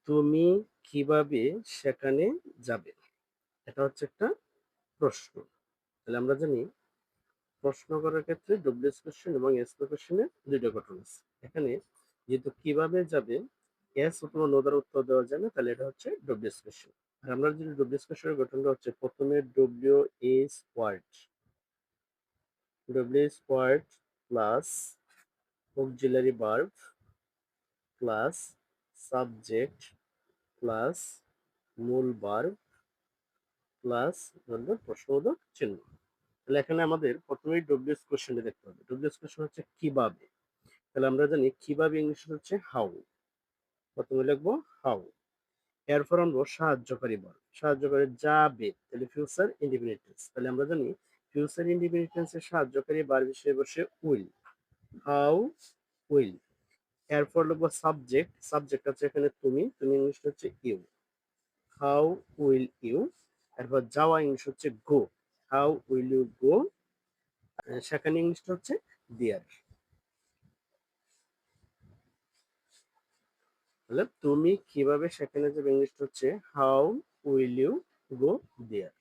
তুমি কিভাবে সেখানে যাবে? এটা হচ্ছে একটা প্রশ্ন। তাহলে আমরা জানি প্রশ্ন করার ক্ষেত্রে ডব্লিউএস কোয়েশ্চেন এবং এস কোয়েশ্চেনের ২ টা গঠন আছে। এখানে যেহেতু কিভাবে যাবে ইয়েস অথবা নো দ্বারা উত্তর দেওয়া যায় না, তাহলে এটা হচ্ছে ডব্লিউএস কোয়েশ্চেন। আর আমরা যদি ডব্লিউএস কোয়েশ্চেনের গঠনটা হচ্ছে ১ম এ WH word plus auxiliary verb plus subject plus মূল ভার্ব প্লাস ধরবেন প্রশ্নবোধক চিহ্ন। তাহলে এখানে আমাদের ১ম এই ডব্লিউএস কোয়েশ্চেনটা দেখতে হবে। ডব্লিউএস কোয়েশ্চেন হচ্ছে কিভাবে। তাহলে আমরা জানি কিভাবে ইংলিশে হচ্ছে হাউ। ১ম এ লিখবো হাউ। এরপর আনবো সাহায্যকারী ভার্ব। সাহায্যকারী যাবে। তাহলে ফিউচার ইনডিফিনিট টেন্স। তাহলে আমরা জানি ফিউচার ইনডিফিনিট টেন্সের সাহায্যকারী ভার্ব হিসেবে বসে উইল। How will. এরপর লিখবো সাবজেক্ট। সাবজেক্ট হচ্ছে এখানে তুমি। তুমি ইংলিশটা হচ্ছে ইউ। How will you. এরপর যাওয়া ইংলিশ হচ্ছে go. How will you go. সেখানে ইংলিশটা হচ্ছে দেয়ার। তাহলে তুমি কিভাবে সেখানে যাবে ইংলিশটা হচ্ছে how will you go there.